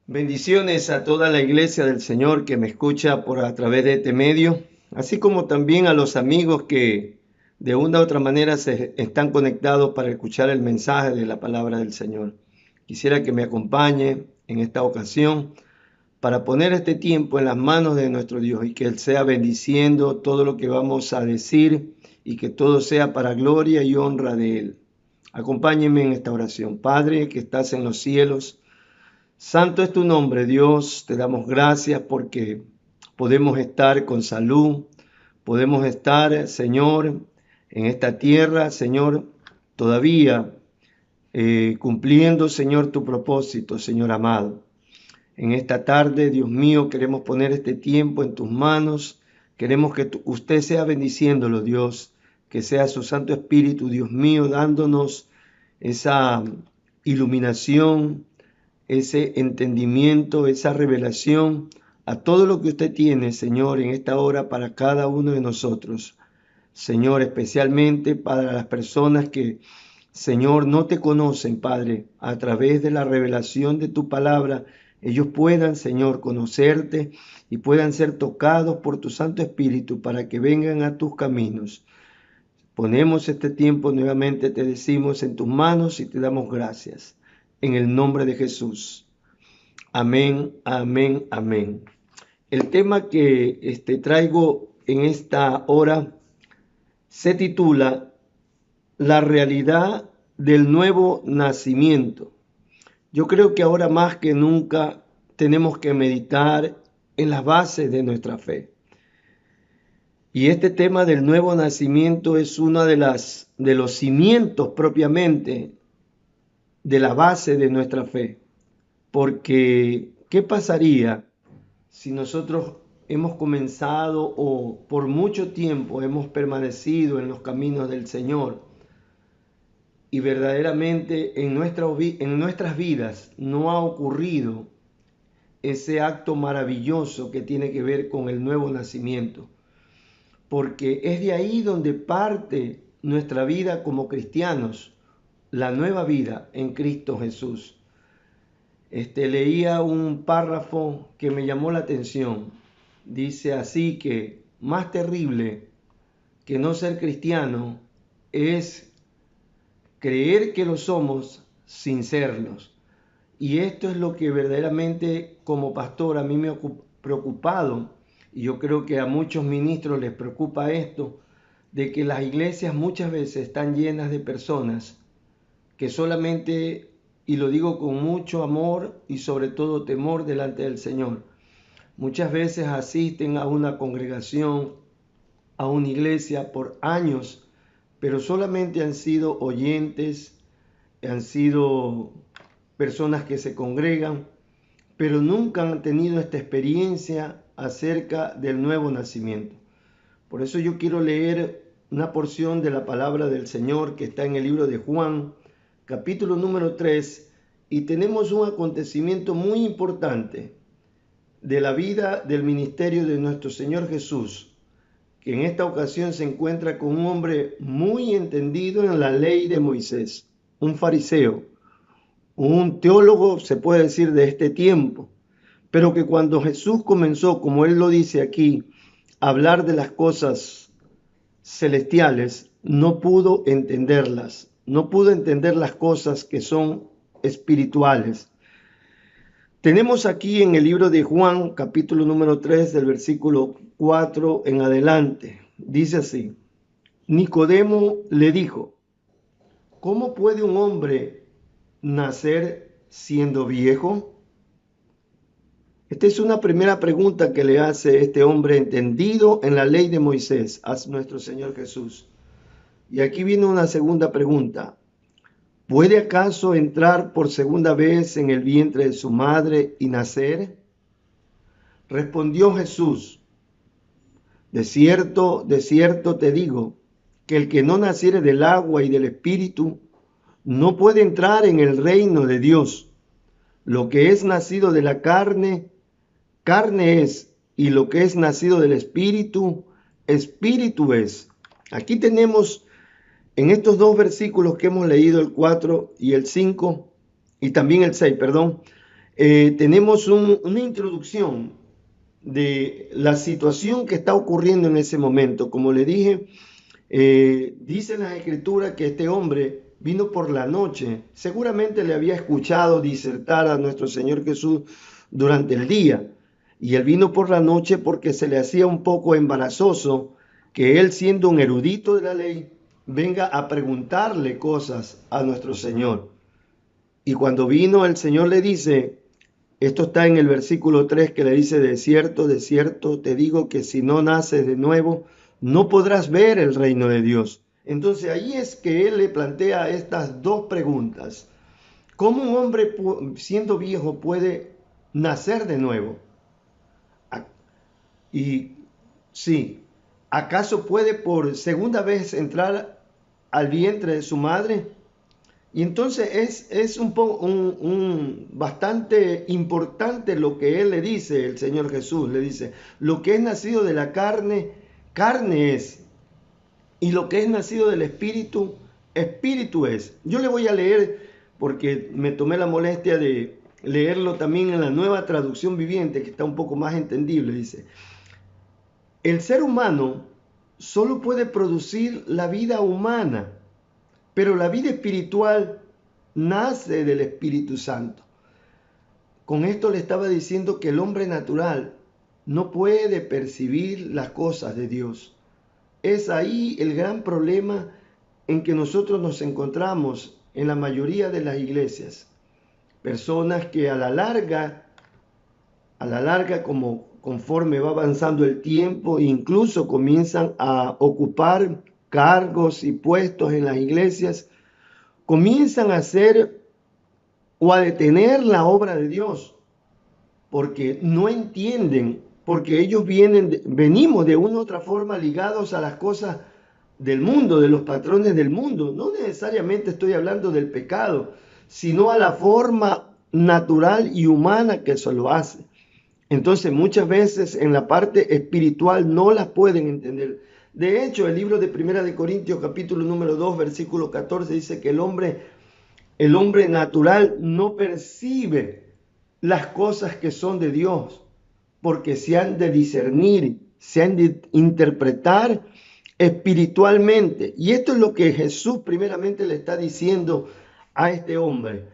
Bendiciones a toda la iglesia del Señor que me escucha por a través de este medio, así como también a los amigos que de una u otra manera se están conectados para escuchar el mensaje de la palabra del Señor. Quisiera que me acompañe en esta ocasión para poner este tiempo en las manos de nuestro Dios y que Él sea bendiciendo todo lo que vamos a decir y que todo sea para gloria y honra de Él. Acompáñenme en esta oración. Padre que estás en los cielos, santo es tu nombre, Dios. Te damos gracias porque podemos estar con salud, podemos estar, Señor, en esta tierra, Señor, todavía cumpliendo, Señor, tu propósito, Señor amado. En esta tarde, Dios mío, queremos poner este tiempo en tus manos. Queremos que usted sea bendiciéndolo, Dios, que sea su Santo Espíritu, Dios mío, dándonos esa iluminación, ese entendimiento, esa revelación a todo lo que usted tiene, Señor, en esta hora para cada uno de nosotros. Señor, especialmente para las personas que, Señor, no te conocen, Padre, a través de la revelación de tu palabra, ellos puedan, Señor, conocerte y puedan ser tocados por tu Santo Espíritu para que vengan a tus caminos. Ponemos este tiempo nuevamente, te decimos, en tus manos y te damos gracias. En el nombre de Jesús. Amén, amén, amén. El tema que traigo en esta hora se titula La realidad del nuevo nacimiento. Yo creo que ahora más que nunca tenemos que meditar en las bases de nuestra fe. Y este tema del nuevo nacimiento es uno de los cimientos propiamente de la base de nuestra fe. Porque, ¿qué pasaría si nosotros hemos comenzado o por mucho tiempo hemos permanecido en los caminos del Señor y verdaderamente en nuestras vidas no ha ocurrido ese acto maravilloso que tiene que ver con el nuevo nacimiento? Porque es de ahí donde parte nuestra vida como cristianos, la nueva vida en Cristo Jesús. Leía un párrafo que me llamó la atención. Dice así que más terrible que no ser cristiano es creer que lo somos sin serlos. Y esto es lo que verdaderamente como pastor a mí me ha preocupado, y yo creo que a muchos ministros les preocupa esto, de que las iglesias muchas veces están llenas de personas que solamente, y lo digo con mucho amor y sobre todo temor delante del Señor, muchas veces asisten a una congregación, a una iglesia por años, pero solamente han sido oyentes, han sido personas que se congregan, pero nunca han tenido esta experiencia acerca del nuevo nacimiento. Por eso yo quiero leer una porción de la palabra del Señor que está en el libro de Juan, capítulo número 3, y tenemos un acontecimiento muy importante de la vida del ministerio de nuestro Señor Jesús, que en esta ocasión se encuentra con un hombre muy entendido en la ley de Moisés, un fariseo, un teólogo, se puede decir, de este tiempo, pero que cuando Jesús comenzó, como él lo dice aquí, a hablar de las cosas celestiales, no pudo entenderlas, no pudo entender las cosas que son espirituales. Tenemos aquí en el libro de Juan, capítulo número 3, del versículo 4 en adelante. Dice así: Nicodemo le dijo, ¿cómo puede un hombre nacer siendo viejo? Esta es una primera pregunta que le hace este hombre entendido en la ley de Moisés a nuestro Señor Jesús. Y aquí viene una segunda pregunta. ¿Puede acaso entrar por segunda vez en el vientre de su madre y nacer? Respondió Jesús, de cierto te digo, que el que no naciere del agua y del Espíritu no puede entrar en el reino de Dios. Lo que es nacido de la carne, carne es, y lo que es nacido del Espíritu, Espíritu es. Aquí tenemos en estos dos versículos que hemos leído, el 4 y el 5, y también el 6, perdón, tenemos una introducción de la situación que está ocurriendo en ese momento. Como le dije, dice la Escritura que este hombre vino por la noche. Seguramente le había escuchado disertar a nuestro Señor Jesús durante el día. Y él vino por la noche porque se le hacía un poco embarazoso que él, siendo un erudito de la ley, venga a preguntarle cosas a nuestro Señor. Y cuando vino, el Señor le dice, esto está en el versículo 3 que le dice, de cierto, te digo que si no naces de nuevo, no podrás ver el reino de Dios. Entonces ahí es que él le plantea estas dos preguntas. ¿Cómo un hombre siendo viejo puede nacer de nuevo? Y sí, ¿acaso puede por segunda vez entrar al vientre de su madre? Y entonces es bastante importante lo que él le dice, el Señor Jesús le dice, lo que es nacido de la carne, carne es, y lo que es nacido del Espíritu, Espíritu es. Yo le voy a leer, porque me tomé la molestia de leerlo también en la Nueva Traducción Viviente, que está un poco más entendible, dice, el ser humano solo puede producir la vida humana, pero la vida espiritual nace del Espíritu Santo. Con esto le estaba diciendo que el hombre natural no puede percibir las cosas de Dios. Es ahí el gran problema en que nosotros nos encontramos en la mayoría de las iglesias. Personas que a la larga, conforme va avanzando el tiempo, incluso comienzan a ocupar cargos y puestos en las iglesias, comienzan a hacer o a detener la obra de Dios, porque no entienden, porque ellos venimos de una u otra forma ligados a las cosas del mundo, de los patrones del mundo. No necesariamente estoy hablando del pecado, sino a la forma natural y humana que eso lo hace. Entonces muchas veces en la parte espiritual no las pueden entender. De hecho, el libro de Primera de Corintios, capítulo número 2, versículo 14, dice que el hombre natural no percibe las cosas que son de Dios, porque se han de discernir, se han de interpretar espiritualmente. Y esto es lo que Jesús primeramente le está diciendo a este hombre.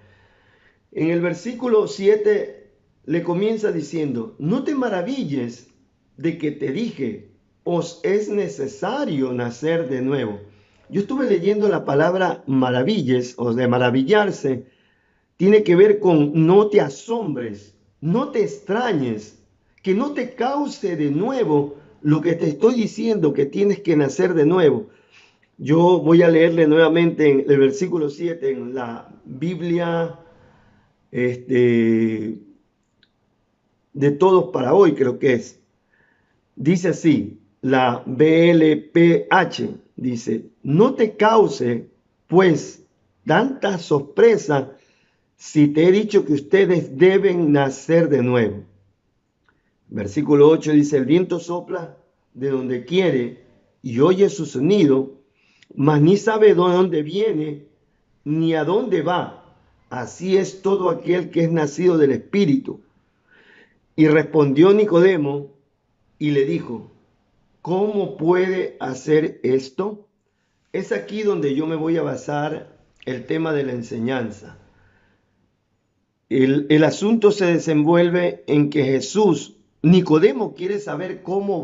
En el versículo 7 le comienza diciendo, no te maravilles de que te dije, os es necesario nacer de nuevo. Yo estuve leyendo la palabra maravilles o de maravillarse, tiene que ver con no te asombres, no te extrañes, que no te cause de nuevo lo que te estoy diciendo, que tienes que nacer de nuevo. Yo voy a leerle nuevamente en el versículo 7 en la Biblia de todos para hoy, creo que es. Dice así, la BLPH, dice, no te cause pues tanta sorpresa si te he dicho que ustedes deben nacer de nuevo. Versículo 8 dice, el viento sopla de donde quiere y oye su sonido, mas ni sabe de dónde viene ni a dónde va. Así es todo aquel que es nacido del Espíritu. Y respondió Nicodemo y le dijo, ¿cómo puede hacer esto? Es aquí donde yo me voy a basar el tema de la enseñanza. El asunto se desenvuelve en que Nicodemo quiere saber cómo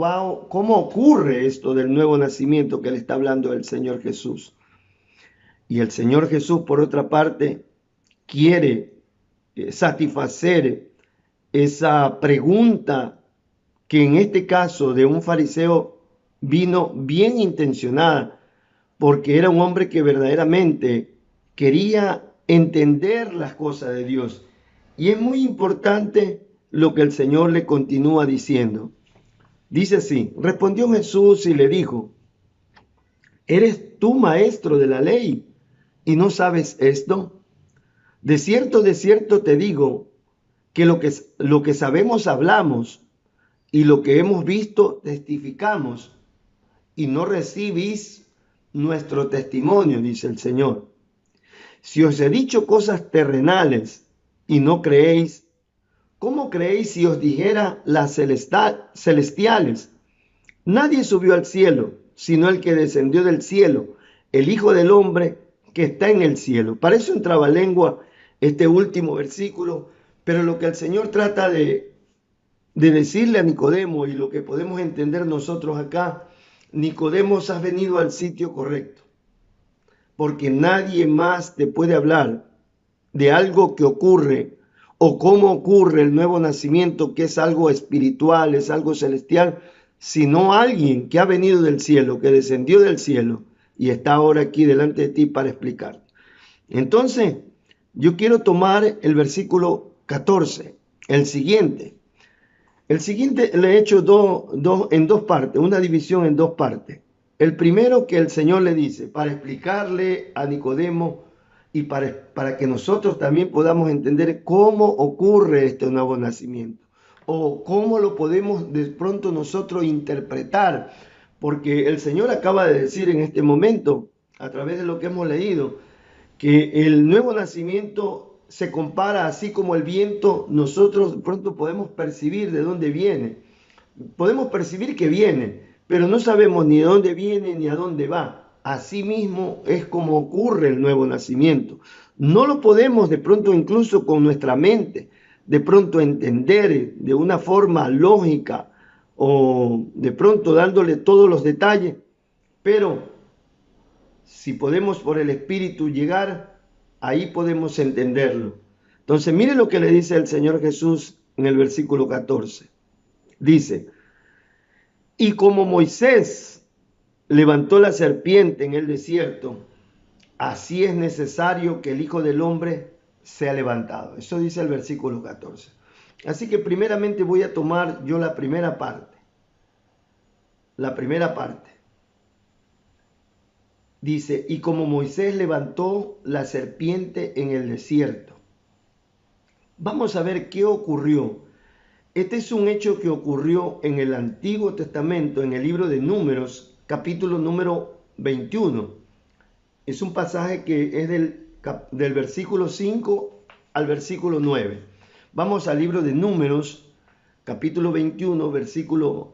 ocurre esto del nuevo nacimiento que le está hablando el Señor Jesús. Y el Señor Jesús, por otra parte, quiere satisfacer esa pregunta que en este caso de un fariseo vino bien intencionada, porque era un hombre que verdaderamente quería entender las cosas de Dios. Y es muy importante lo que el Señor le continúa diciendo. Dice así, respondió Jesús y le dijo, ¿eres tú maestro de la ley y no sabes esto? De cierto te digo que lo que sabemos hablamos y lo que hemos visto testificamos y no recibís nuestro testimonio, dice el Señor. Si os he dicho cosas terrenales y no creéis, ¿Cómo creéis si os dijera las celestiales? Nadie subió al cielo, sino el que descendió del cielo, el Hijo del Hombre que está en el cielo. Parece un trabalengua este último versículo, pero lo que el Señor trata de decirle a Nicodemo y lo que podemos entender nosotros acá, Nicodemo, has venido al sitio correcto, porque nadie más te puede hablar de algo que ocurre o cómo ocurre el nuevo nacimiento, que es algo espiritual, es algo celestial, sino alguien que ha venido del cielo, que descendió del cielo y está ahora aquí delante de ti para explicar. Entonces, yo quiero tomar el versículo 14, el siguiente. El siguiente le he hecho en dos partes, una división en dos partes. El primero que el Señor le dice, para explicarle a Nicodemo y para que nosotros también podamos entender cómo ocurre este nuevo nacimiento o cómo lo podemos de pronto nosotros interpretar, porque el Señor acaba de decir en este momento, a través de lo que hemos leído, que el nuevo nacimiento se compara así como el viento, nosotros de pronto podemos percibir de dónde viene. Podemos percibir que viene, pero no sabemos ni de dónde viene ni a dónde va. Así mismo es como ocurre el nuevo nacimiento. No lo podemos de pronto incluso con nuestra mente, de pronto entender de una forma lógica o de pronto dándole todos los detalles, pero si podemos por el Espíritu llegar, ahí podemos entenderlo. Entonces, mire lo que le dice el Señor Jesús en el versículo 14. Dice, y como Moisés levantó la serpiente en el desierto, así es necesario que el Hijo del Hombre sea levantado. Eso dice el versículo 14. Así que primeramente voy a tomar yo la primera parte. La primera parte. Dice, y como Moisés levantó la serpiente en el desierto. Vamos a ver qué ocurrió. Este es un hecho que ocurrió en el Antiguo Testamento, en el libro de Números, capítulo número 21. Es un pasaje que es del versículo 5 al versículo 9. Vamos al libro de Números, capítulo 21, versículo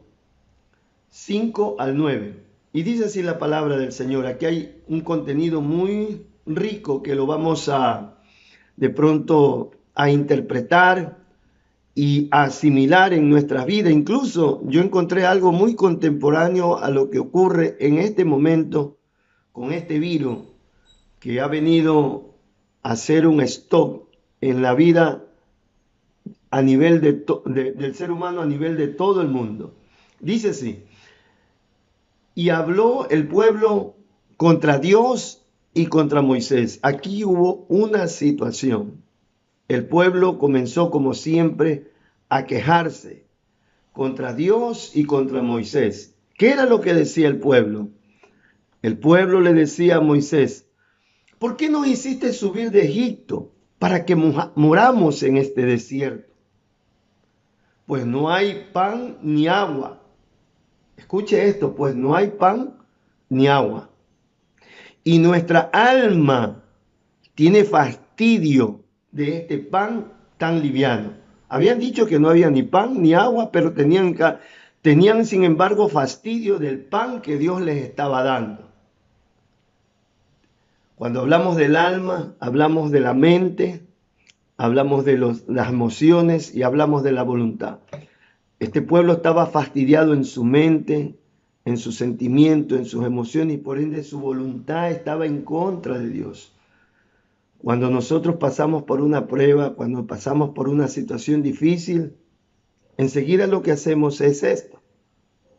5 al 9. Y dice así la palabra del Señor. Aquí hay un contenido muy rico que lo vamos de pronto a interpretar y a asimilar en nuestra vida. Incluso yo encontré algo muy contemporáneo a lo que ocurre en este momento con este virus que ha venido a hacer un stop en la vida a nivel del ser humano, a nivel de todo el mundo. Dice así. Y habló el pueblo contra Dios y contra Moisés. Aquí hubo una situación. El pueblo comenzó, como siempre, a quejarse contra Dios y contra Moisés. ¿Qué era lo que decía el pueblo? El pueblo le decía a Moisés, ¿por qué nos hiciste subir de Egipto para que moramos en este desierto? Pues no hay pan ni agua. Escuche esto, pues no hay pan ni agua. Y nuestra alma tiene fastidio de este pan tan liviano. Habían dicho que no había ni pan ni agua, pero tenían sin embargo fastidio del pan que Dios les estaba dando. Cuando hablamos del alma, hablamos de la mente, hablamos de las emociones y hablamos de la voluntad. Este pueblo estaba fastidiado en su mente, en su sentimiento, en sus emociones y por ende su voluntad estaba en contra de Dios. Cuando nosotros pasamos por una prueba, cuando pasamos por una situación difícil, enseguida lo que hacemos es esto.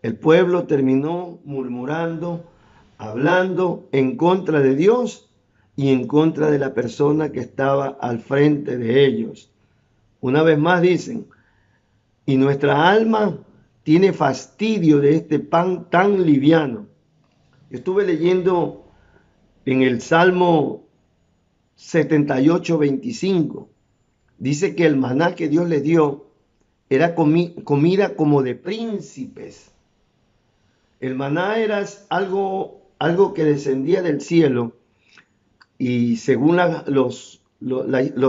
El pueblo terminó murmurando, hablando en contra de Dios y en contra de la persona que estaba al frente de ellos. Una vez más dicen, y nuestra alma tiene fastidio de este pan tan liviano. Yo estuve leyendo en el Salmo 78:25. Dice que el maná que Dios les dio era comida como de príncipes. El maná era algo que descendía del cielo y según los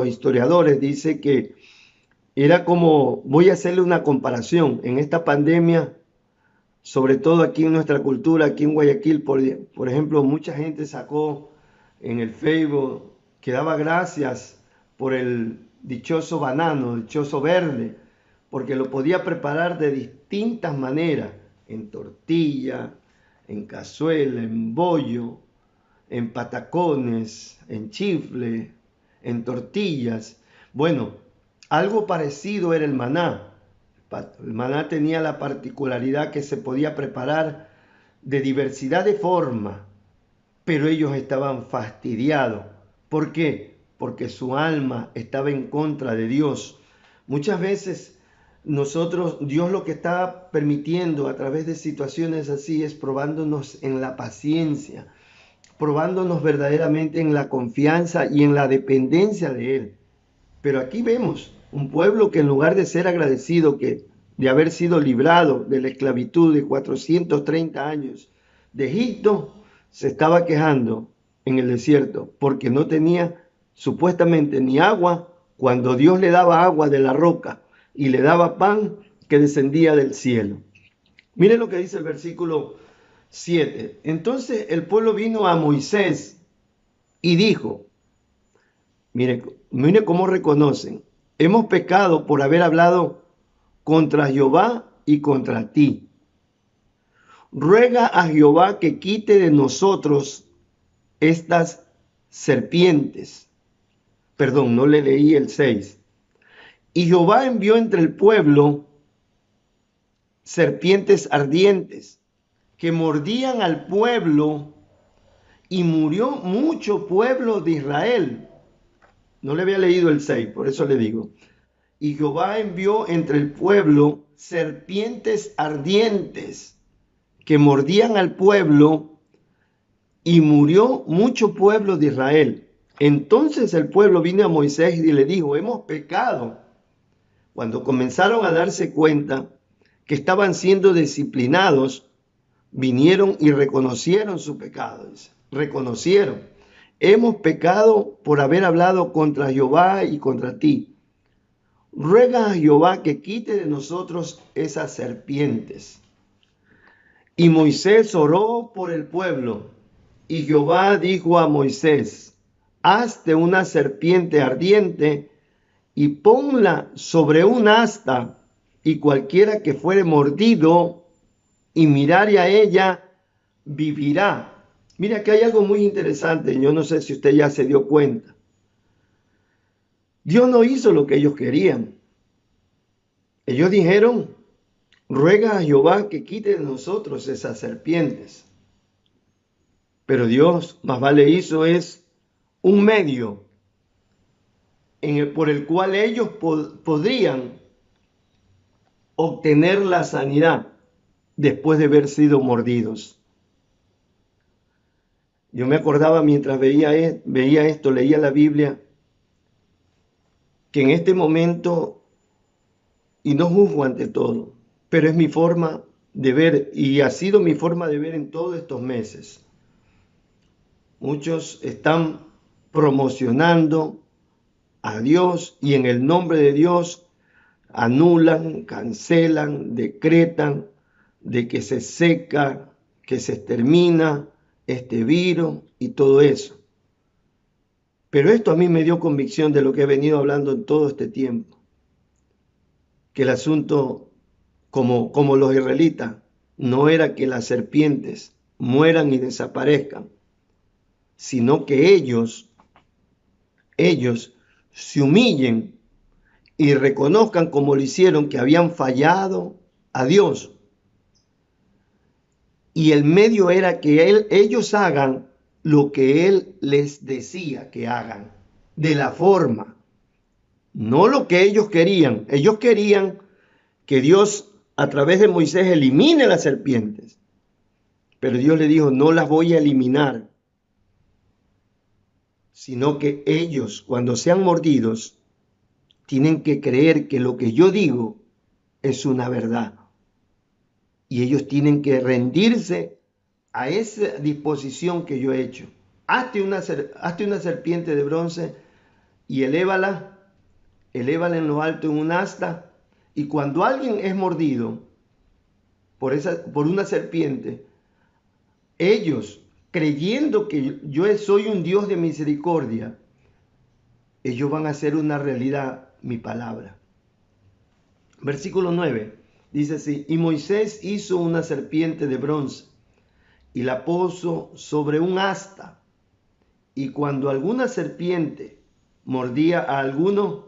historiadores dice que Era como, voy a hacerle una comparación, en esta pandemia, sobre todo aquí en nuestra cultura, aquí en Guayaquil, por ejemplo, mucha gente sacó en el Facebook que daba gracias por el dichoso banano, dichoso verde, porque lo podía preparar de distintas maneras, en tortilla, en cazuela, en bollo, en patacones, en chifle, en tortillas. Bueno, algo parecido era el maná. El maná tenía la particularidad que se podía preparar de diversidad de formas, pero ellos estaban fastidiados. ¿Por qué? Porque su alma estaba en contra de Dios. Muchas veces nosotros, Dios lo que está permitiendo a través de situaciones así es probándonos en la paciencia, probándonos verdaderamente en la confianza y en la dependencia de Él. Pero aquí vemos un pueblo que en lugar de ser agradecido de haber sido librado de la esclavitud de 430 años de Egipto, se estaba quejando en el desierto porque no tenía supuestamente ni agua cuando Dios le daba agua de la roca y le daba pan que descendía del cielo. Miren lo que dice el versículo 7. Entonces el pueblo vino a Moisés y dijo, mire cómo reconocen, hemos pecado por haber hablado contra Jehová y contra ti. Ruega a Jehová que quite de nosotros estas serpientes. Perdón, no le leí el 6. Y Jehová envió entre el pueblo serpientes ardientes que mordían al pueblo y murió mucho pueblo de Israel. No le había leído el 6, por eso le digo. Y Jehová envió entre el pueblo serpientes ardientes que mordían al pueblo y murió mucho pueblo de Israel. Entonces el pueblo vino a Moisés y le dijo, hemos pecado. Cuando comenzaron a darse cuenta que estaban siendo disciplinados, vinieron y reconocieron su pecado. Reconocieron, hemos pecado por haber hablado contra Jehová y contra ti. Ruega a Jehová que quite de nosotros esas serpientes. Y Moisés oró por el pueblo. Y Jehová dijo a Moisés, hazte una serpiente ardiente y ponla sobre un asta, y cualquiera que fuere mordido y mirare a ella, vivirá. Mira que hay algo muy interesante, yo no sé si usted ya se dio cuenta. Dios no hizo lo que ellos querían. Ellos dijeron, ruega a Jehová que quite de nosotros esas serpientes. Pero Dios más vale hizo es un medio por el cual ellos podrían obtener la sanidad después de haber sido mordidos. Yo me acordaba mientras veía esto, leía la Biblia, que en este momento, y no juzgo ante todo, pero es mi forma de ver y ha sido mi forma de ver en todos estos meses. Muchos están promocionando a Dios y en el nombre de Dios anulan, cancelan, decretan de que se seca, que se extermina este virus y todo eso. Pero esto a mí me dio convicción de lo que he venido hablando en todo este tiempo, que el asunto, como los israelitas, no era que las serpientes mueran y desaparezcan, sino que ellos se humillen y reconozcan como lo hicieron, que habían fallado a Dios. Y el medio era que ellos hagan lo que Él les decía que hagan, de la forma, no lo que ellos querían. Ellos querían que Dios a través de Moisés elimine las serpientes, pero Dios le dijo, no las voy a eliminar, sino que ellos, cuando sean mordidos, tienen que creer que lo que yo digo es una verdad. Y ellos tienen que rendirse a esa disposición que yo he hecho. Hazte una serpiente de bronce y elévala elévala en lo alto en un asta, y cuando alguien es mordido por una serpiente, ellos, creyendo que yo soy un Dios de misericordia, ellos van a hacer una realidad mi palabra. Versículo 9 dice así: y Moisés hizo una serpiente de bronce y la puso sobre un asta, y cuando alguna serpiente mordía a alguno,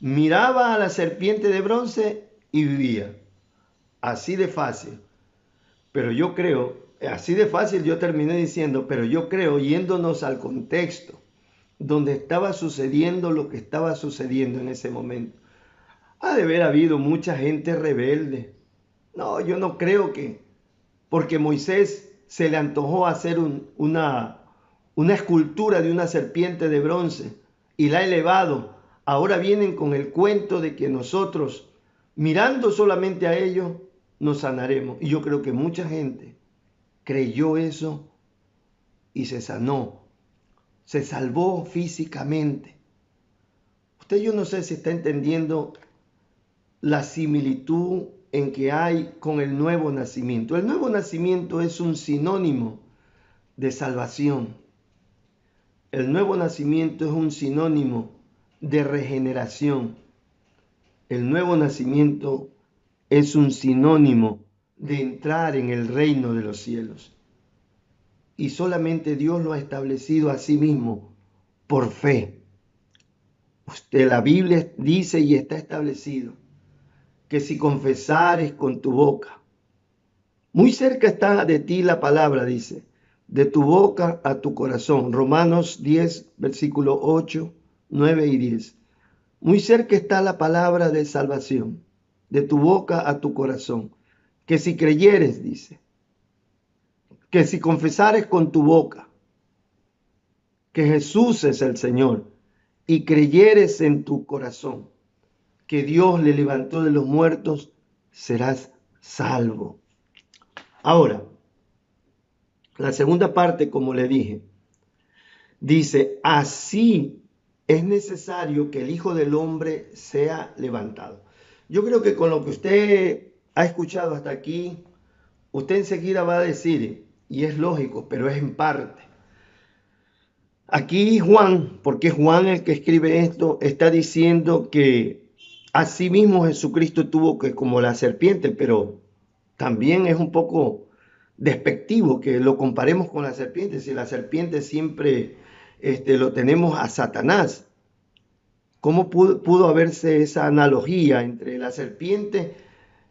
miraba a la serpiente de bronce y vivía. Así de fácil. Pero yo creo, así de fácil yo terminé diciendo, pero yo creo, yéndonos al contexto donde estaba sucediendo lo que estaba sucediendo en ese momento, ha de haber habido mucha gente rebelde. No, yo no creo que porque Moisés se le antojó hacer una escultura de una serpiente de bronce y la ha elevado. Ahora vienen con el cuento de que nosotros, mirando solamente a ellos, nos sanaremos. Y yo creo que mucha gente creyó eso y se sanó, se salvó físicamente. Usted, yo no sé si está entendiendo la similitud en que hay con el nuevo nacimiento. El nuevo nacimiento es un sinónimo de salvación. El nuevo nacimiento es un sinónimo de regeneración. El nuevo nacimiento es un sinónimo de entrar en el reino de los cielos. Y solamente Dios lo ha establecido a sí mismo por fe. La Biblia dice y está establecido que si confesares con tu boca, muy cerca está de ti la palabra, dice, de tu boca a tu corazón. Romanos 10, versículo 8, 9 y 10. Muy cerca está la palabra de salvación, de tu boca a tu corazón. Que si creyeres, dice, que si confesares con tu boca que Jesús es el Señor y creyeres en tu corazón que Dios le levantó de los muertos, serás salvo. Ahora, la segunda parte, como le dije, dice, así es necesario que el Hijo del Hombre sea levantado. Yo creo que con lo que usted ha escuchado hasta aquí, usted enseguida va a decir, y es lógico, pero es en parte. Aquí Juan, porque Juan el que escribe esto, está diciendo que asimismo Jesucristo tuvo que como la serpiente, pero también es un poco despectivo que lo comparemos con la serpiente. Si la serpiente siempre lo tenemos a Satanás, ¿cómo pudo haberse esa analogía entre la serpiente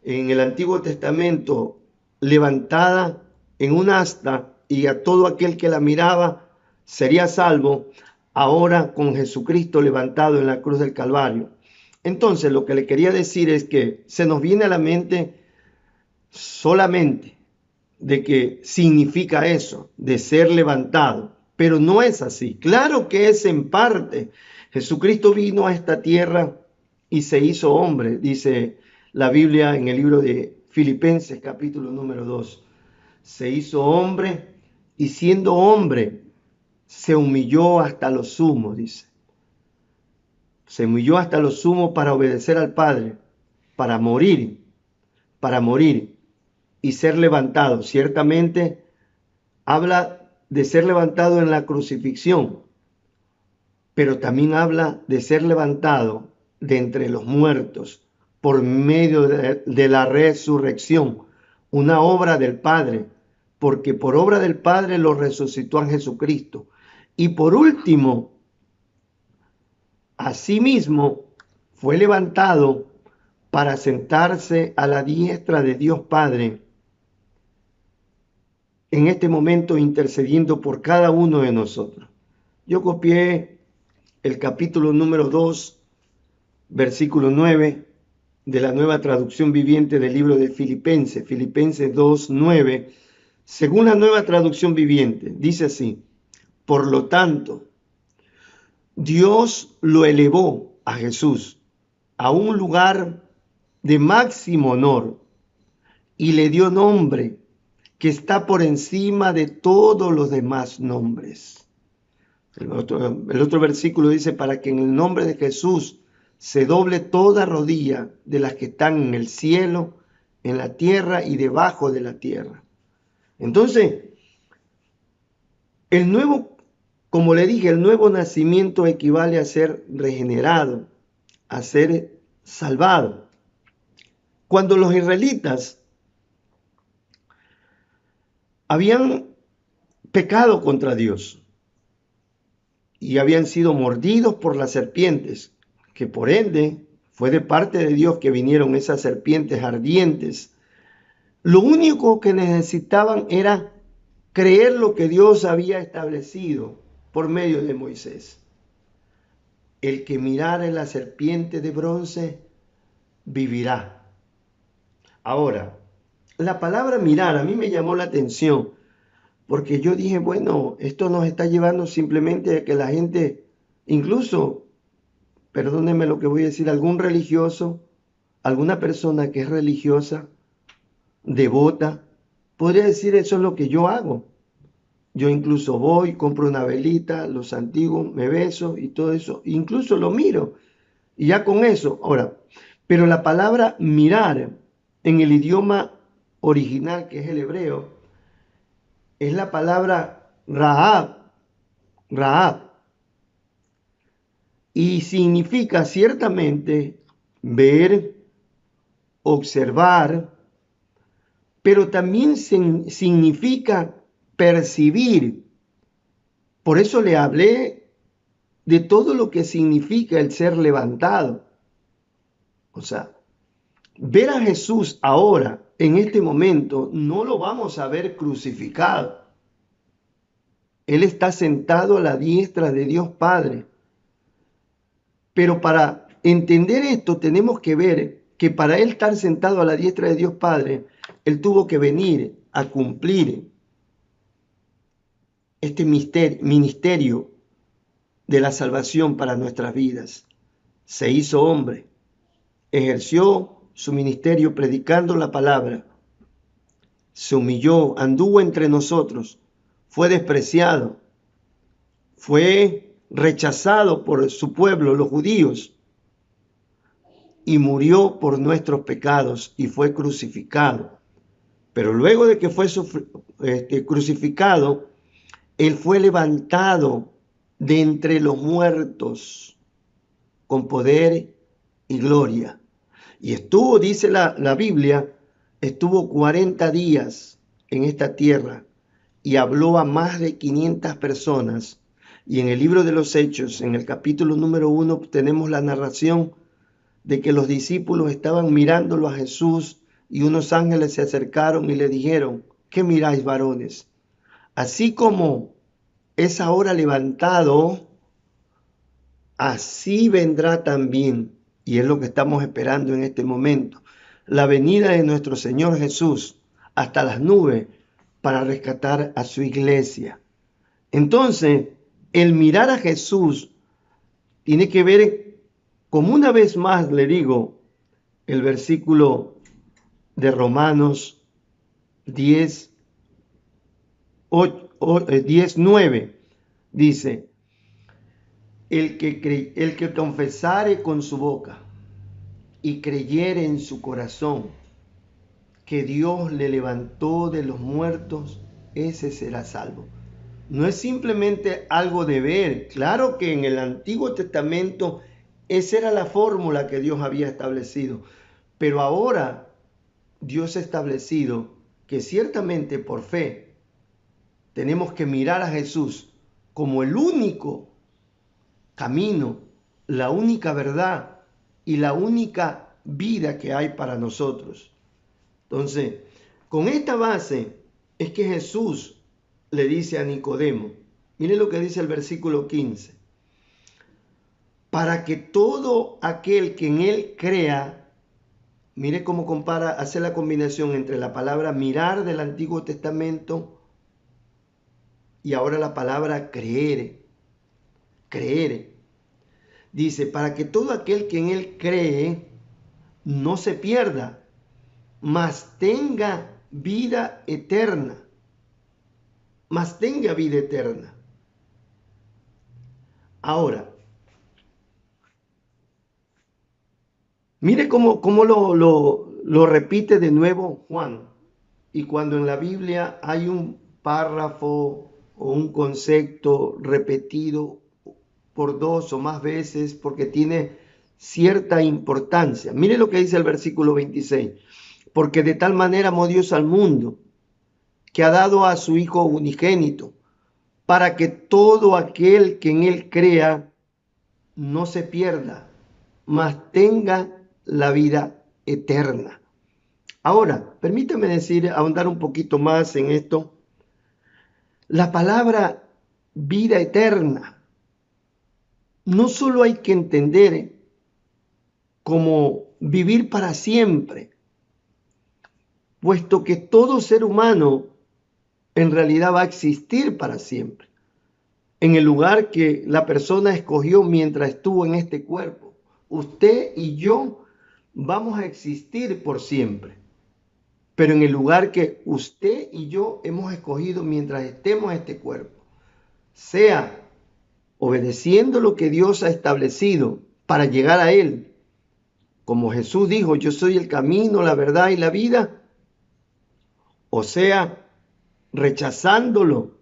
en el Antiguo Testamento levantada en un asta y a todo aquel que la miraba sería salvo, ahora con Jesucristo levantado en la cruz del Calvario? Entonces, lo que le quería decir es que se nos viene a la mente solamente de que significa eso, de ser levantado, pero no es así. Claro que es en parte. Jesucristo vino a esta tierra y se hizo hombre, dice la Biblia en el libro de Filipenses capítulo número 2. Se hizo hombre y siendo hombre se humilló hasta lo sumo, dice. Se humilló hasta lo sumo para obedecer al Padre, para morir y ser levantado. Ciertamente habla de ser levantado en la crucifixión, pero también habla de ser levantado de entre los muertos por medio de la resurrección, una obra del Padre, porque por obra del Padre lo resucitó a Jesucristo. Y por último, asimismo fue levantado para sentarse a la diestra de Dios Padre, en este momento intercediendo por cada uno de nosotros. Yo copié el capítulo número 2, versículo 9, de la Nueva Traducción Viviente del libro de Filipenses, Filipenses 2, 9, según la Nueva Traducción Viviente, dice así: por lo tanto, Dios lo elevó a Jesús a un lugar de máximo honor y le dio nombre que está por encima de todos los demás nombres. El otro versículo dice, para que en el nombre de Jesús se doble toda rodilla de las que están en el cielo, en la tierra y debajo de la tierra. Entonces, el nuevo, como le dije, el nuevo nacimiento equivale a ser regenerado, a ser salvado. Cuando los israelitas habían pecado contra Dios y habían sido mordidos por las serpientes, que por ende fue de parte de Dios que vinieron esas serpientes ardientes, lo único que necesitaban era creer lo que Dios había establecido por medio de Moisés. El que mirare la serpiente de bronce vivirá. Ahora, la palabra mirar a mí me llamó la atención porque yo dije, bueno, esto nos está llevando simplemente a que la gente, incluso, perdónenme lo que voy a decir, algún religioso, alguna persona que es religiosa, devota, podría decir eso es lo que yo hago. Yo incluso voy, compro una velita, los antiguos, me beso y todo eso, incluso lo miro. Y ya con eso, ahora, pero la palabra mirar en el idioma original, que es el hebreo, es la palabra Rahab, y significa ciertamente ver, observar, pero también significa percibir. Por eso le hablé de todo lo que significa el ser levantado. O sea, ver a Jesús ahora, en este momento, no lo vamos a ver crucificado. Él está sentado a la diestra de Dios Padre. Pero para entender esto tenemos que ver que para Él estar sentado a la diestra de Dios Padre, Él tuvo que venir a cumplir este ministerio de la salvación para nuestras vidas. Se hizo hombre, ejerció su ministerio predicando la palabra, se humilló, anduvo entre nosotros, fue despreciado, fue rechazado por su pueblo, los judíos, y murió por nuestros pecados y fue crucificado. Pero luego de que fue crucificado, Él fue levantado de entre los muertos con poder y gloria. Y estuvo, dice la Biblia, estuvo 40 días en esta tierra y habló a más de 500 personas. Y en el libro de los Hechos, en el capítulo número 1, tenemos la narración de que los discípulos estaban mirándolo a Jesús y unos ángeles se acercaron y le dijeron, ¿qué miráis, varones? Así como es ahora levantado, así vendrá también, y es lo que estamos esperando en este momento, la venida de nuestro Señor Jesús hasta las nubes para rescatar a su iglesia. Entonces, el mirar a Jesús tiene que ver, como una vez más le digo, el versículo de Romanos 10, 9, dice, el que confesare con su boca y creyere en su corazón que Dios le levantó de los muertos, ese será salvo. No es simplemente algo de ver. Claro que en el Antiguo Testamento esa era la fórmula que Dios había establecido, pero ahora Dios ha establecido que ciertamente por fe tenemos que mirar a Jesús como el único camino, la única verdad y la única vida que hay para nosotros. Entonces, con esta base es que Jesús le dice a Nicodemo, mire lo que dice el versículo 15, para que todo aquel que en él crea, mire cómo compara, hace la combinación entre la palabra mirar del Antiguo Testamento y ahora la palabra creer. Dice, para que todo aquel que en él cree no se pierda, mas tenga vida eterna. Mas tenga vida eterna. Ahora, Mire cómo lo repite de nuevo Juan. Y cuando en la Biblia hay un párrafo o un concepto repetido por dos o más veces porque tiene cierta importancia. Mire lo que dice el versículo 26. Porque de tal manera amó Dios al mundo, que ha dado a su Hijo unigénito, para que todo aquel que en él crea no se pierda, mas tenga la vida eterna. Ahora, permítame ahondar un poquito más en esto. La palabra vida eterna no solo hay que entender como vivir para siempre, puesto que todo ser humano en realidad va a existir para siempre, en el lugar que la persona escogió mientras estuvo en este cuerpo. Usted y yo vamos a existir por siempre, pero en el lugar que usted y yo hemos escogido mientras estemos en este cuerpo, sea obedeciendo lo que Dios ha establecido para llegar a Él, como Jesús dijo, yo soy el camino, la verdad y la vida, o sea, rechazándolo,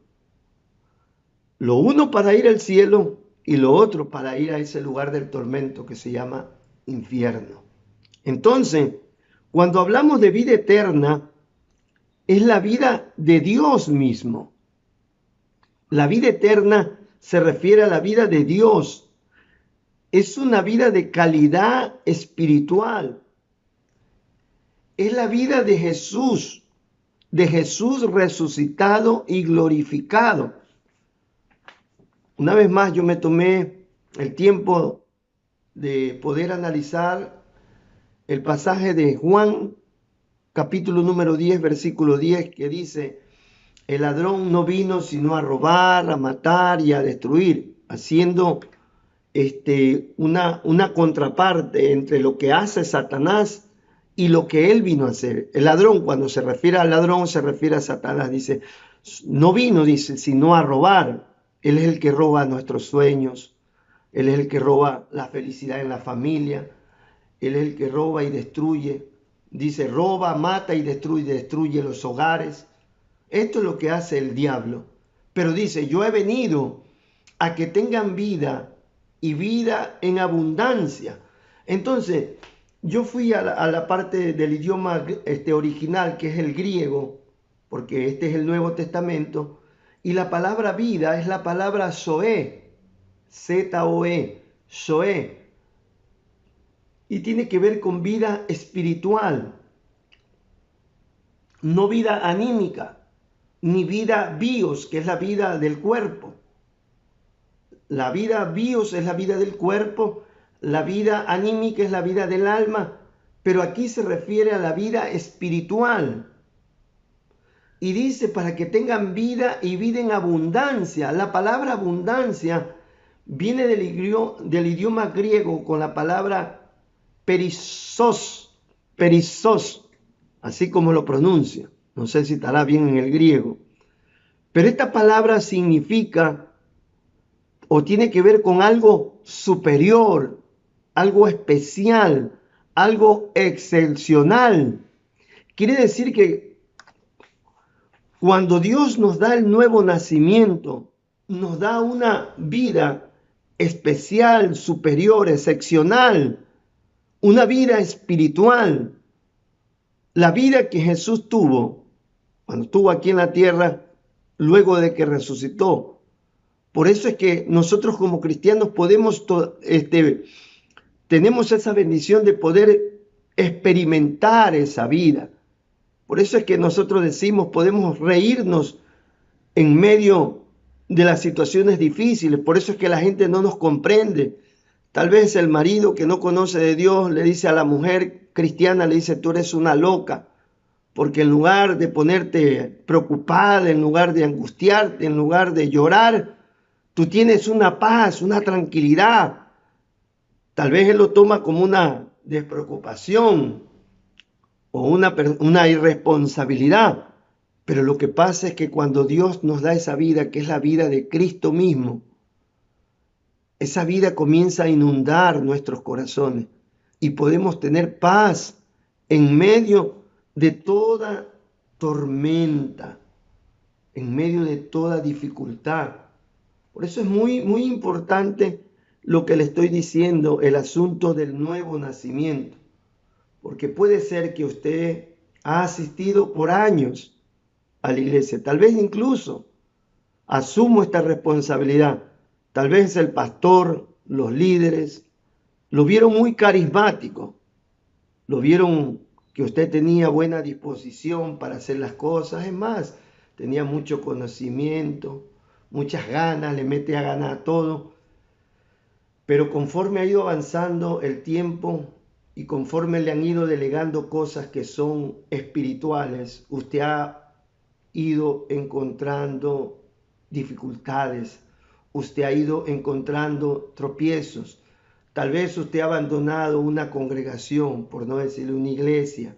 lo uno para ir al cielo y lo otro para ir a ese lugar del tormento que se llama infierno. Entonces, cuando hablamos de vida eterna, es la vida de Dios mismo. La vida eterna se refiere a la vida de Dios. Es una vida de calidad espiritual. Es la vida de Jesús resucitado y glorificado. Una vez más, yo me tomé el tiempo de poder analizar el pasaje de Juan, capítulo número 10, versículo 10, que dice: el ladrón no vino sino a robar, a matar y a destruir, haciendo una contraparte entre lo que hace Satanás y lo que él vino a hacer. El ladrón, cuando se refiere al ladrón, se refiere a Satanás. Dice, no vino, dice, sino a robar. Él es el que roba nuestros sueños. Él es el que roba la felicidad en la familia. Él es el que roba y destruye. Dice, roba, mata y destruye los hogares. Esto es lo que hace el diablo. Pero dice, yo he venido a que tengan vida y vida en abundancia. Entonces, yo fui a la parte del idioma original, que es el griego, porque este es el Nuevo Testamento, y la palabra vida es la palabra zoe, Z-O-E, zoe, y tiene que ver con vida espiritual, no vida anímica, ni vida bios, que es la vida del cuerpo. La vida bios es la vida del cuerpo, la vida anímica es la vida del alma, pero aquí se refiere a la vida espiritual. Y dice, para que tengan vida y vida en abundancia. La palabra abundancia viene del idioma griego con la palabra perissos, así como lo pronuncia. No sé si estará bien en el griego. Pero esta palabra significa o tiene que ver con algo superior, algo especial, algo excepcional. Quiere decir que cuando Dios nos da el nuevo nacimiento, nos da una vida especial, superior, excepcional, una vida espiritual. La vida que Jesús tuvo cuando estuvo aquí en la tierra, luego de que resucitó. Por eso es que nosotros como cristianos tenemos esa bendición de poder experimentar esa vida. Por eso es que nosotros decimos, podemos reírnos en medio de las situaciones difíciles. Por eso es que la gente no nos comprende. Tal vez el marido que no conoce de Dios le dice a la mujer cristiana, le dice, tú eres una loca. Porque en lugar de ponerte preocupada, en lugar de angustiarte, en lugar de llorar, tú tienes una paz, una tranquilidad. Tal vez él lo toma como una despreocupación o una irresponsabilidad. Pero lo que pasa es que cuando Dios nos da esa vida, que es la vida de Cristo mismo, esa vida comienza a inundar nuestros corazones y podemos tener paz en medio de toda tormenta, en medio de toda dificultad. Por eso es muy, muy importante lo que le estoy diciendo, el asunto del nuevo nacimiento. Porque puede ser que usted ha asistido por años a la iglesia, tal vez incluso asumo esta responsabilidad. Tal vez el pastor, los líderes, lo vieron muy carismático, lo vieron que usted tenía buena disposición para hacer las cosas, es más, tenía mucho conocimiento, muchas ganas, le mete a ganar a todo, pero conforme ha ido avanzando el tiempo y conforme le han ido delegando cosas que son espirituales, usted ha ido encontrando dificultades, usted ha ido encontrando tropiezos. Tal vez usted ha abandonado una congregación, por no decirle una iglesia.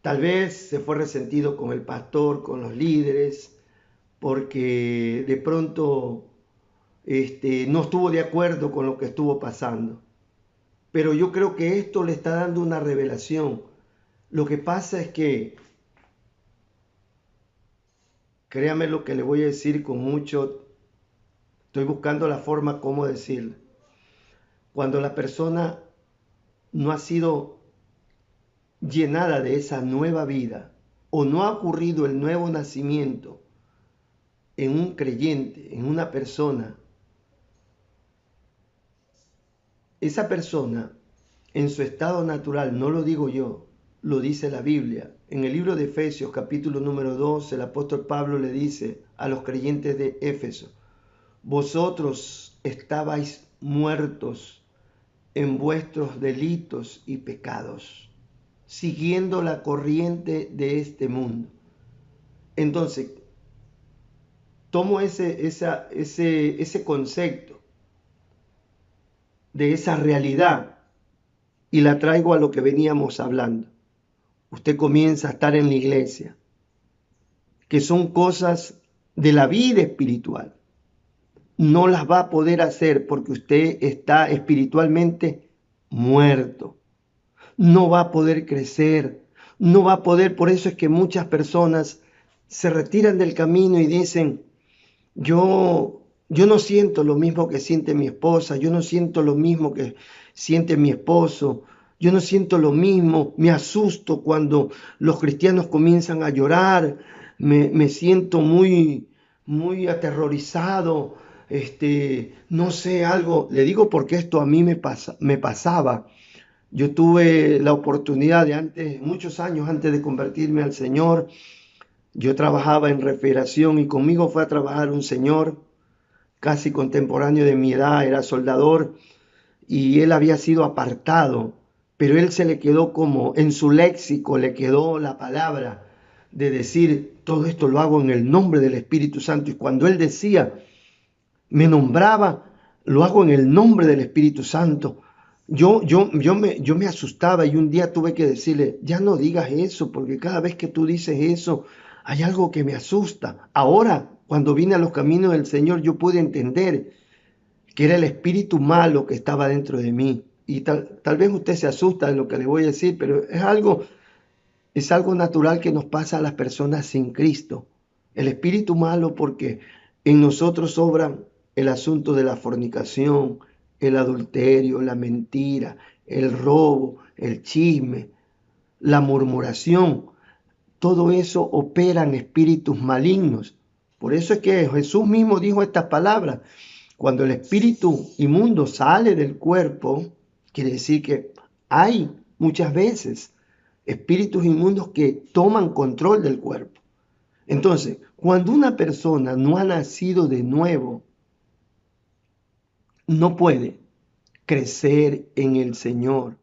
Tal vez se fue resentido con el pastor, con los líderes, porque de pronto no estuvo de acuerdo con lo que estuvo pasando. Pero yo creo que esto le está dando una revelación. Lo que pasa es que, créame lo que le voy a decir con mucho, estoy buscando la forma cómo decirlo. Cuando la persona no ha sido llenada de esa nueva vida o no ha ocurrido el nuevo nacimiento en un creyente, en una persona, esa persona en su estado natural, no lo digo yo, lo dice la Biblia. En el libro de Efesios capítulo número 2, el apóstol Pablo le dice a los creyentes de Éfeso: vosotros estabais muertos en vuestros delitos y pecados, siguiendo la corriente de este mundo. Entonces, tomo ese concepto de esa realidad y la traigo a lo que veníamos hablando. Usted comienza a estar en la iglesia, que son cosas de la vida espiritual. No las va a poder hacer porque usted está espiritualmente muerto. No va a poder crecer, no va a poder. Por eso es que muchas personas se retiran del camino y dicen: yo no siento lo mismo que siente mi esposa, yo no siento lo mismo que siente mi esposo, yo no siento lo mismo, me asusto cuando los cristianos comienzan a llorar, me siento muy, muy aterrorizado, no sé, algo. Le digo porque esto a mí me pasaba. Yo tuve la oportunidad de antes, muchos años antes de convertirme al Señor, yo trabajaba en refrigeración y conmigo fue a trabajar un señor casi contemporáneo de mi edad, era soldador y él había sido apartado, pero él se le quedó como en su léxico, le quedó la palabra de decir: todo esto lo hago en el nombre del Espíritu Santo. Y cuando él decía, me nombraba, lo hago en el nombre del Espíritu Santo. Yo me asustaba y un día tuve que decirle: ya no digas eso, porque cada vez que tú dices eso, hay algo que me asusta. Ahora, cuando vine a los caminos del Señor, yo pude entender que era el espíritu malo que estaba dentro de mí. Y tal vez usted se asusta de lo que le voy a decir, pero es algo natural que nos pasa a las personas sin Cristo. El espíritu malo, porque en nosotros obra el asunto de la fornicación, el adulterio, la mentira, el robo, el chisme, la murmuración. Todo eso operan espíritus malignos. Por eso es que Jesús mismo dijo estas palabras: cuando el espíritu inmundo sale del cuerpo, quiere decir que hay muchas veces espíritus inmundos que toman control del cuerpo. Entonces, cuando una persona no ha nacido de nuevo, no puede crecer en el Señor.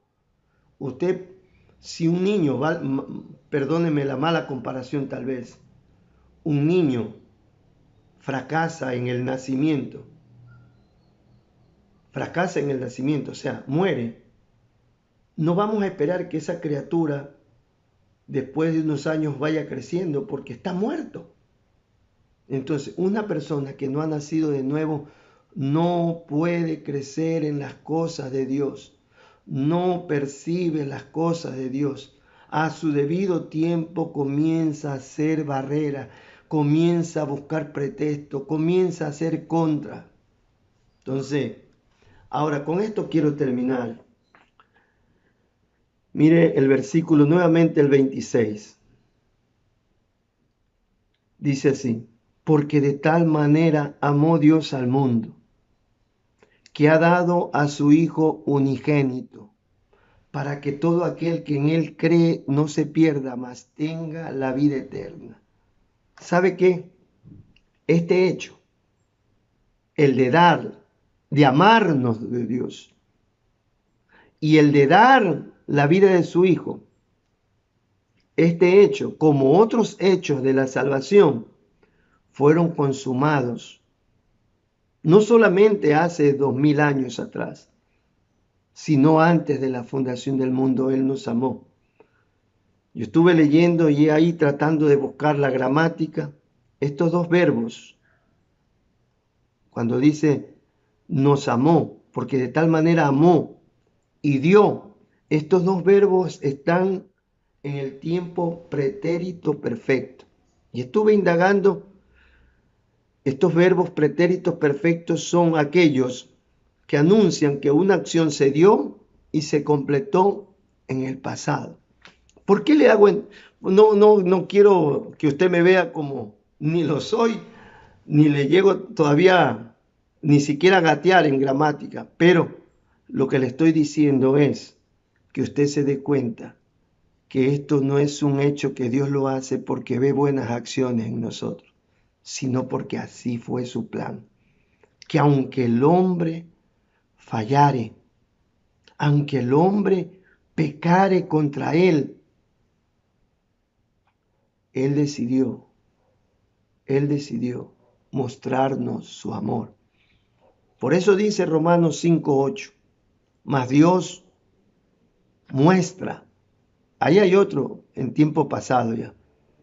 Usted, si un niño, perdóneme la mala comparación tal vez, un niño fracasa en el nacimiento, o sea, muere, no vamos a esperar que esa criatura después de unos años vaya creciendo porque está muerto. Entonces, una persona que no ha nacido de nuevo no puede crecer en las cosas de Dios, no percibe las cosas de Dios, a su debido tiempo comienza a hacer barrera, comienza a buscar pretexto, comienza a hacer contra. Entonces, ahora con esto quiero terminar. Mire el versículo nuevamente, el 26. Dice así: porque de tal manera amó Dios al mundo, que ha dado a su Hijo unigénito, para que todo aquel que en Él cree no se pierda, mas tenga la vida eterna. ¿Sabe qué? Este hecho, el de dar, de amarnos de Dios, y el de dar la vida de su Hijo, este hecho, como otros hechos de la salvación, fueron consumados no solamente hace 2000 años atrás, sino antes de la fundación del mundo. Él nos amó. Yo estuve leyendo y ahí tratando de buscar la gramática. Estos dos verbos, cuando dice nos amó, porque de tal manera amó y dio, estos dos verbos están en el tiempo pretérito perfecto. Y estuve indagando. Estos verbos pretéritos perfectos son aquellos que anuncian que una acción se dio y se completó en el pasado. ¿Por qué le hago? No quiero que usted me vea como ni lo soy, ni le llego todavía ni siquiera a gatear en gramática, pero lo que le estoy diciendo es que usted se dé cuenta que esto no es un hecho que Dios lo hace porque ve buenas acciones en nosotros, sino porque así fue su plan. Que aunque el hombre fallare, aunque el hombre pecare contra él, Él decidió mostrarnos su amor. Por eso dice Romanos 5:8, mas Dios muestra, ahí hay otro en tiempo pasado ya,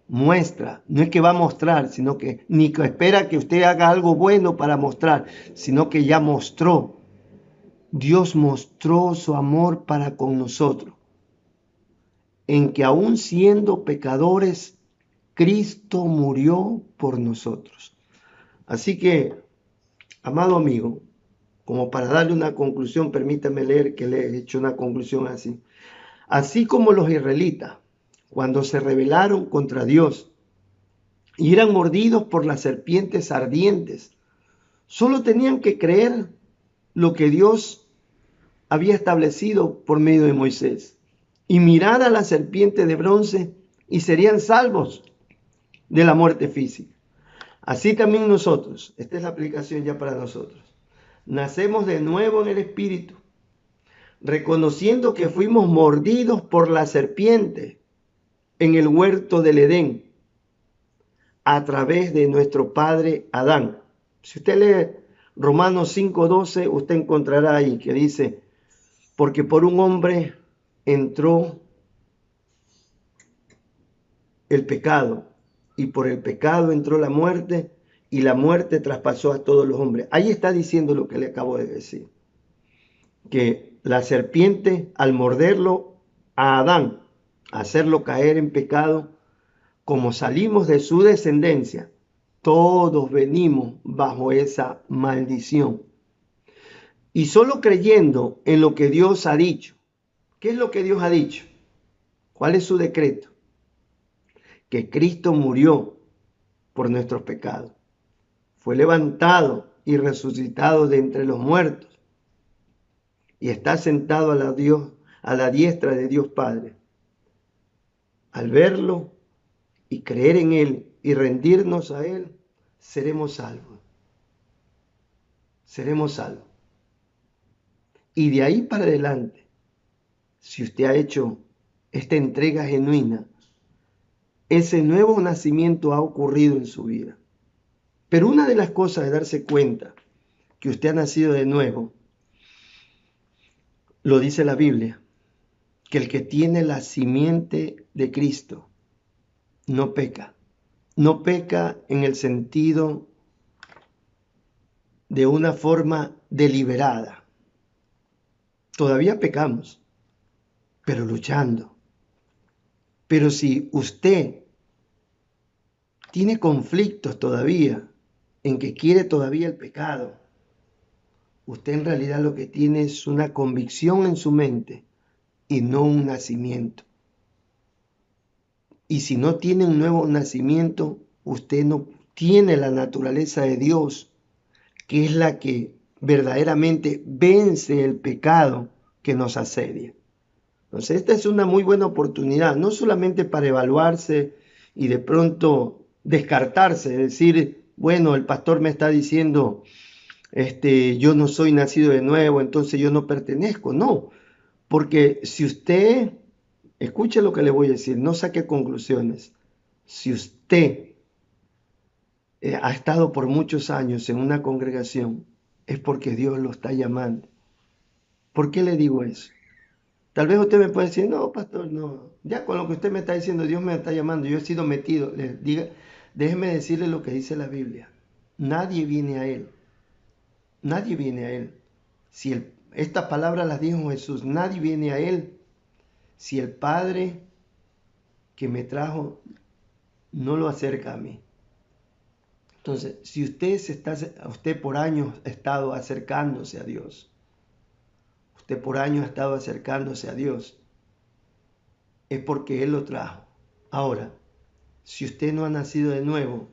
muestra, no es que va a mostrar, sino que ni que espera que usted haga algo bueno para mostrar, sino que ya mostró. Dios mostró su amor para con nosotros, en que aún siendo pecadores, Cristo murió por nosotros. Así que, amado amigo, como para darle una conclusión, permítame leer que le he hecho una conclusión así. Así como los israelitas, cuando se rebelaron contra Dios y eran mordidos por las serpientes ardientes, solo tenían que creer lo que Dios había establecido por medio de Moisés y mirar a la serpiente de bronce y serían salvos de la muerte física. Así también nosotros, esta es la aplicación ya para nosotros, nacemos de nuevo en el Espíritu, reconociendo que fuimos mordidos por la serpiente en el huerto del Edén a través de nuestro padre Adán. Si usted lee Romanos 5:12, usted encontrará ahí que dice: porque por un hombre entró el pecado, y por el pecado entró la muerte, y la muerte traspasó a todos los hombres. Ahí está diciendo lo que le acabo de decir, que la serpiente, al morderlo a Adán, hacerlo caer en pecado, como salimos de su descendencia, todos venimos bajo esa maldición. Y solo creyendo en lo que Dios ha dicho. ¿Qué es lo que Dios ha dicho? ¿Cuál es su decreto? Que Cristo murió por nuestros pecados, fue levantado y resucitado de entre los muertos y está sentado a la diestra de Dios Padre. Al verlo y creer en Él y rendirnos a Él, seremos salvos. Seremos salvos. Y de ahí para adelante, si usted ha hecho esta entrega genuina, ese nuevo nacimiento ha ocurrido en su vida. Pero una de las cosas es darse cuenta que usted ha nacido de nuevo. Lo dice la Biblia, que el que tiene la simiente de Cristo no peca. No peca en el sentido de una forma deliberada. Todavía pecamos, pero luchando. Pero si usted tiene conflictos todavía, en que quiere todavía el pecado, usted en realidad lo que tiene es una convicción en su mente y no un nacimiento. Y si no tiene un nuevo nacimiento, usted no tiene la naturaleza de Dios, que es la que verdaderamente vence el pecado que nos asedia. Entonces, esta es una muy buena oportunidad, no solamente para evaluarse y de pronto descartarse, decir, bueno, el pastor me está diciendo, yo no soy nacido de nuevo, entonces yo no pertenezco. No, porque si usted, escuche lo que le voy a decir, no saque conclusiones. Si usted ha estado por muchos años en una congregación, es porque Dios lo está llamando. ¿Por qué le digo eso? Tal vez usted me puede decir, no, pastor, no. Ya con lo que usted me está diciendo, Dios me está llamando, yo he sido metido. Déjeme decirle lo que dice la Biblia. Nadie viene a Él. Nadie viene a Él. Si estas palabras las dijo Jesús, nadie viene a Él. Si el Padre que me trajo no lo acerca a mí. Entonces, si usted por años ha estado acercándose a Dios, usted por años ha estado acercándose a Dios, es porque Él lo trajo. Ahora, si usted no ha nacido de nuevo,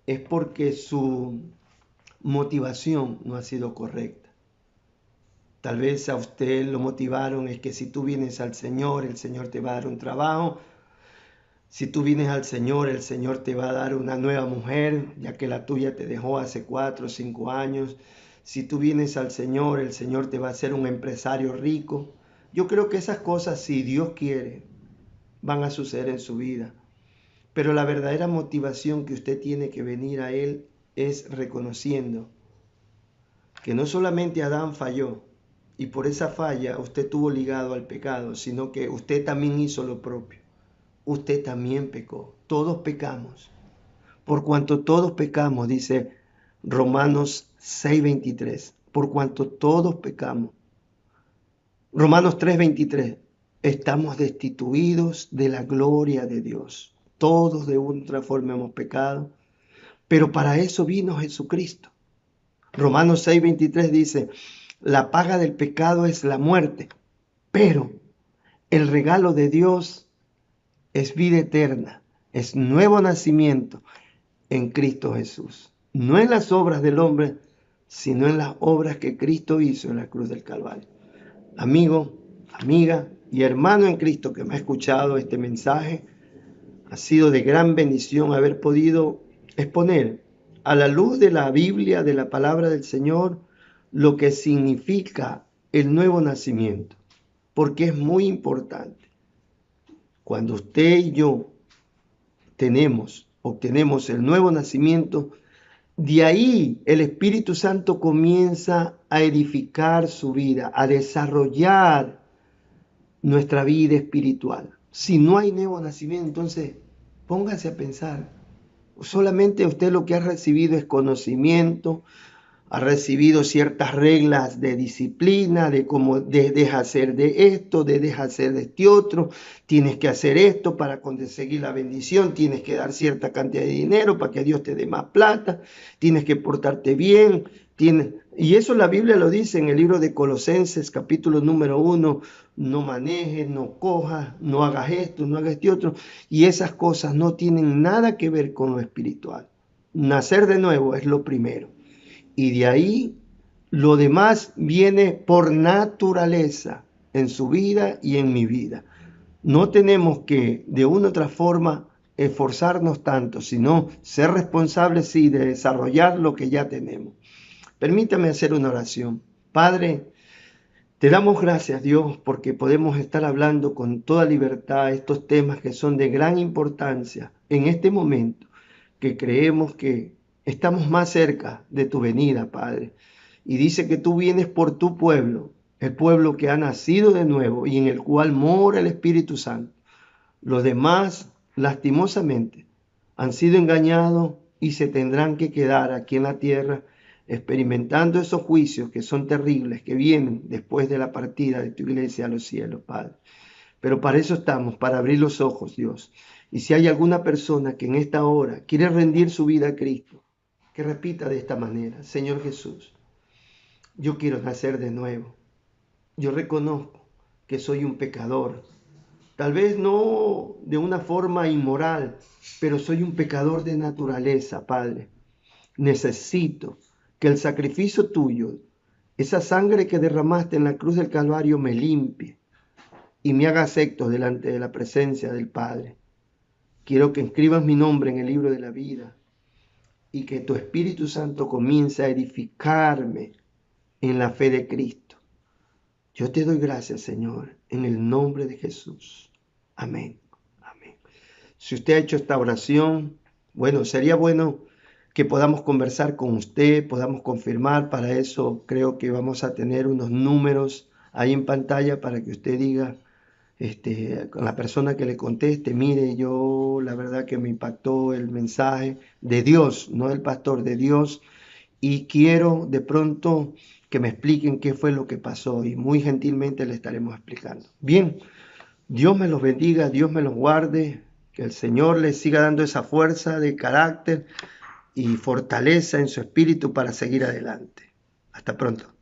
es porque su motivación no ha sido correcta. Tal vez a usted lo motivaron es que si tú vienes al Señor, el Señor te va a dar un trabajo. Si tú vienes al Señor, el Señor te va a dar una nueva mujer, ya que la tuya te dejó hace 4 o 5 años. Si tú vienes al Señor, el Señor te va a hacer un empresario rico. Yo creo que esas cosas, si Dios quiere, van a suceder en su vida. Pero la verdadera motivación que usted tiene que venir a Él es reconociendo que no solamente Adán falló y por esa falla usted estuvo ligado al pecado, sino que usted también hizo lo propio. Usted también pecó. Todos pecamos. Por cuanto todos pecamos, dice Romanos 6:23. Por cuanto todos pecamos. Romanos 3:23. Estamos destituidos de la gloria de Dios. Todos de una u otra forma hemos pecado, pero para eso vino Jesucristo. Romanos 6:23 dice, la paga del pecado es la muerte, pero el regalo de Dios es vida eterna, es nuevo nacimiento en Cristo Jesús. No en las obras del hombre, sino en las obras que Cristo hizo en la cruz del Calvario. Amigo, amiga y hermano en Cristo que me ha escuchado este mensaje, ha sido de gran bendición haber podido exponer a la luz de la Biblia, de la palabra del Señor, lo que significa el nuevo nacimiento, porque es muy importante. Cuando usted y yo obtenemos el nuevo nacimiento, de ahí el Espíritu Santo comienza a edificar su vida, a desarrollar nuestra vida espiritual. Si no hay nuevo nacimiento, entonces póngase a pensar. Solamente usted lo que ha recibido es conocimiento, ha recibido ciertas reglas de disciplina, de cómo deja hacer de esto, deja hacer de este otro, tienes que hacer esto para conseguir la bendición, tienes que dar cierta cantidad de dinero para que Dios te dé más plata, tienes que portarte bien, y eso la Biblia lo dice en el libro de Colosenses, capítulo número 1, no manejes, no cojas, no hagas esto, no hagas este otro, y esas cosas no tienen nada que ver con lo espiritual. Nacer de nuevo es lo primero. Y de ahí lo demás viene por naturaleza en su vida y en mi vida. No tenemos que de una u otra forma esforzarnos tanto, sino ser responsables sí de desarrollar lo que ya tenemos. Permítame hacer una oración. Padre, te damos gracias, Dios, porque podemos estar hablando con toda libertad estos temas que son de gran importancia en este momento, que creemos que estamos más cerca de tu venida, Padre. Y dice que tú vienes por tu pueblo, el pueblo que ha nacido de nuevo y en el cual mora el Espíritu Santo. Los demás, lastimosamente, han sido engañados y se tendrán que quedar aquí en la tierra experimentando esos juicios que son terribles, que vienen después de la partida de tu iglesia a los cielos, Padre. Pero para eso estamos, para abrir los ojos, Dios. Y si hay alguna persona que en esta hora quiere rendir su vida a Cristo, que repita de esta manera: Señor Jesús, yo quiero nacer de nuevo. Yo reconozco que soy un pecador. Tal vez no de una forma inmoral, pero soy un pecador de naturaleza, Padre. Necesito que el sacrificio tuyo, esa sangre que derramaste en la cruz del Calvario, me limpie y me haga acepto delante de la presencia del Padre. Quiero que escribas mi nombre en el libro de la vida y que tu Espíritu Santo comience a edificarme en la fe de Cristo. Yo te doy gracias, Señor, en el nombre de Jesús. Amén. Amén. Si usted ha hecho esta oración, bueno, sería bueno que podamos conversar con usted, podamos confirmar. Para eso creo que vamos a tener unos números ahí en pantalla para que usted diga, con la persona que le conteste: mire, yo la verdad que me impactó el mensaje de Dios, no del pastor, de Dios, y quiero de pronto que me expliquen qué fue lo que pasó, y muy gentilmente le estaremos explicando. Bien, Dios me los bendiga, Dios me los guarde, que el Señor les siga dando esa fuerza de carácter y fortaleza en su espíritu para seguir adelante. Hasta pronto.